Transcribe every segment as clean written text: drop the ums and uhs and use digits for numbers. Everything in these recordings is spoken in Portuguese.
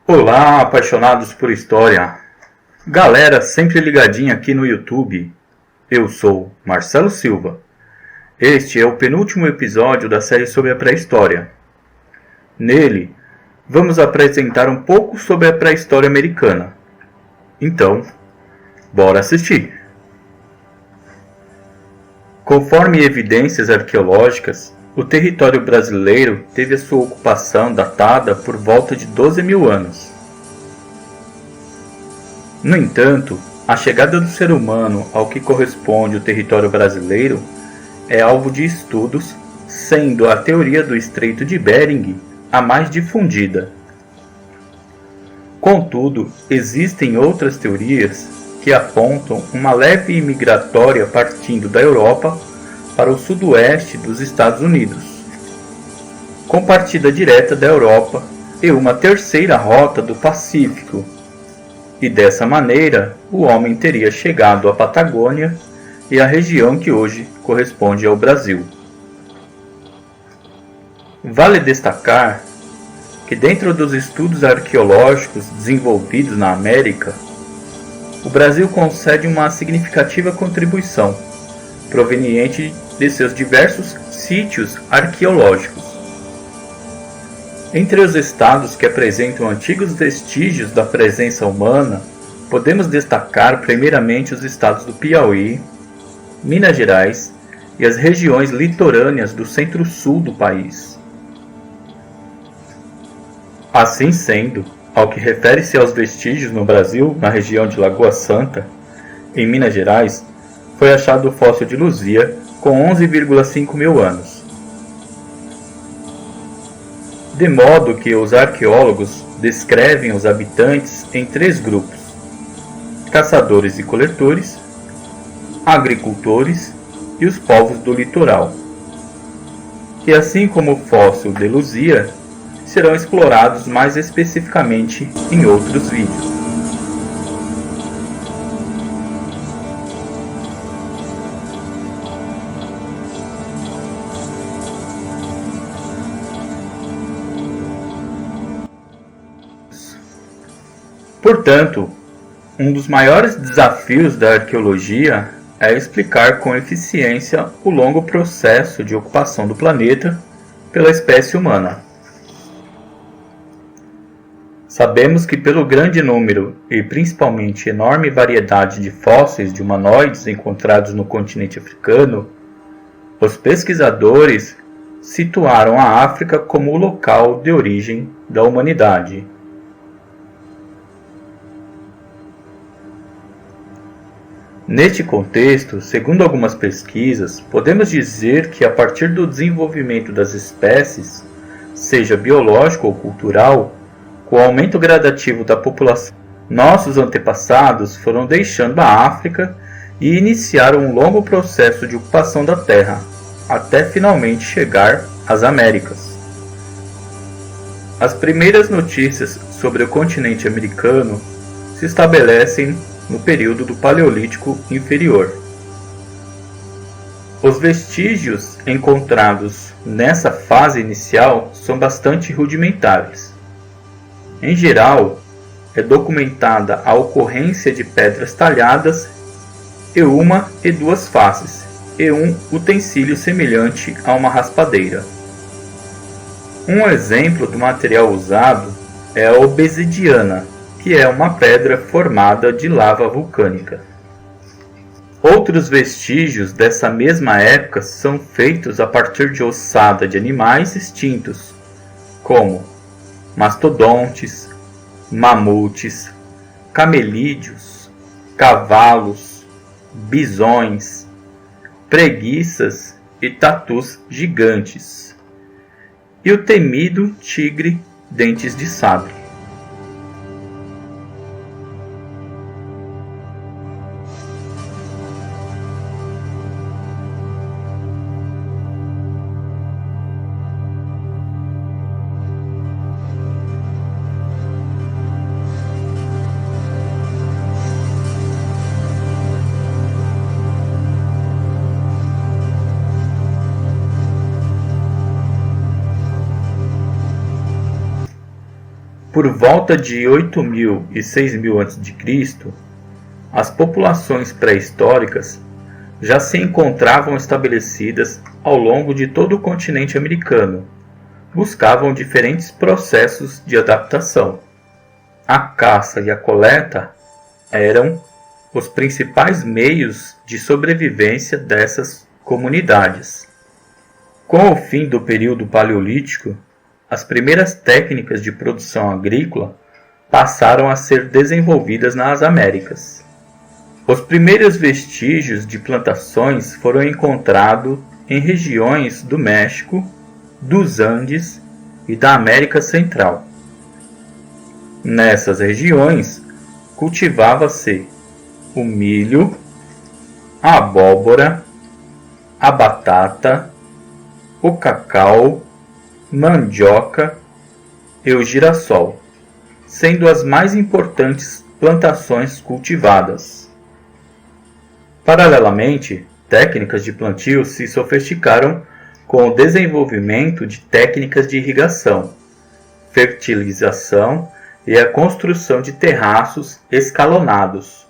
Olá, apaixonados por história! Galera sempre ligadinha aqui no YouTube. Eu sou Marcelo Silva. Este é o penúltimo episódio da série sobre a pré-história. Nele, vamos apresentar um pouco sobre a pré-história americana. Então, bora assistir! Conforme evidências arqueológicas, o território brasileiro teve a sua ocupação datada por volta de 12 mil anos. No entanto, a chegada do ser humano ao que corresponde o território brasileiro é alvo de estudos, sendo a teoria do Estreito de Bering a mais difundida. Contudo, existem outras teorias que apontam uma leve migratória partindo da Europa para o sudoeste dos Estados Unidos, com partida direta da Europa e uma terceira rota do Pacífico, e dessa maneira o homem teria chegado à Patagônia e à região que hoje corresponde ao Brasil. Vale destacar que dentro dos estudos arqueológicos desenvolvidos na América, o Brasil concede uma significativa contribuição, proveniente de seus diversos sítios arqueológicos. Entre os estados que apresentam antigos vestígios da presença humana, podemos destacar primeiramente os estados do Piauí, Minas Gerais e as regiões litorâneas do centro-sul do país. Assim sendo, ao que refere-se aos vestígios no Brasil, na região de Lagoa Santa, em Minas Gerais, foi achado o fóssil de Luzia com 11,5 mil anos. De modo que os arqueólogos descrevem os habitantes em três grupos: caçadores e coletores, agricultores e os povos do litoral. E assim como o fóssil de Luzia, serão explorados mais especificamente em outros vídeos. Portanto, um dos maiores desafios da arqueologia é explicar com eficiência o longo processo de ocupação do planeta pela espécie humana. Sabemos que pelo grande número e principalmente enorme variedade de fósseis de humanoides encontrados no continente africano, os pesquisadores situaram a África como o local de origem da humanidade. Neste contexto, segundo algumas pesquisas, podemos dizer que a partir do desenvolvimento das espécies, seja biológico ou cultural, com o aumento gradativo da população, nossos antepassados foram deixando a África e iniciaram um longo processo de ocupação da Terra, até finalmente chegar às Américas. As primeiras notícias sobre o continente americano se estabelecem no período do Paleolítico Inferior. Os vestígios encontrados nessa fase inicial são bastante rudimentares. Em geral, é documentada a ocorrência de pedras talhadas e uma e duas faces, e um utensílio semelhante a uma raspadeira. Um exemplo do material usado é a obsidiana, que é uma pedra formada de lava vulcânica. Outros vestígios dessa mesma época são feitos a partir de ossada de animais extintos, como mastodontes, mamutes, camelídeos, cavalos, bisões, preguiças e tatus gigantes, e o temido tigre dentes de sabre. por volta de 8.000 e 6.000 a.C., as populações pré-históricas já se encontravam estabelecidas ao longo de todo o continente americano. Buscavam diferentes processos de adaptação. A caça e a coleta eram os principais meios de sobrevivência dessas comunidades. Com o fim do período paleolítico, as primeiras técnicas de produção agrícola passaram a ser desenvolvidas nas Américas. Os primeiros vestígios de plantações foram encontrados em regiões do México, dos Andes e da América Central. Nessas regiões, cultivava-se o milho, a abóbora, a batata, o cacau, mandioca e o girassol, sendo as mais importantes plantações cultivadas. Paralelamente, técnicas de plantio se sofisticaram com o desenvolvimento de técnicas de irrigação, fertilização e a construção de terraços escalonados.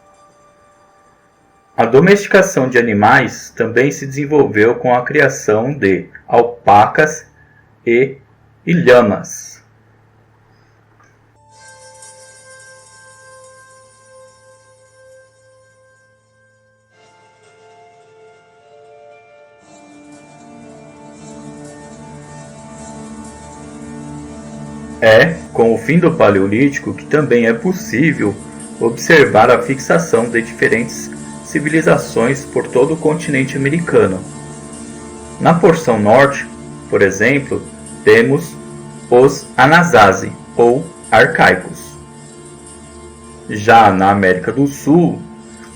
A domesticação de animais também se desenvolveu com a criação de alpacas e lhamas. É com o fim do Paleolítico que também é possível observar a fixação de diferentes civilizações por todo o continente americano. Na porção norte, por exemplo, temos os Anasazi, ou arcaicos. Já na América do Sul,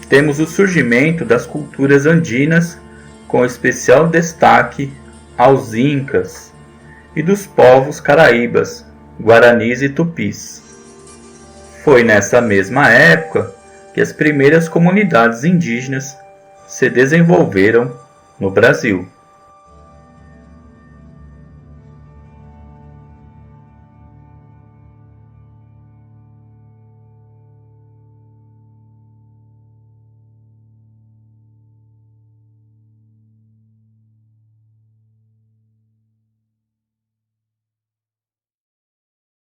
temos o surgimento das culturas andinas, com especial destaque aos Incas, e dos povos caraíbas, Guaranis e Tupis. Foi nessa mesma época que as primeiras comunidades indígenas se desenvolveram no Brasil.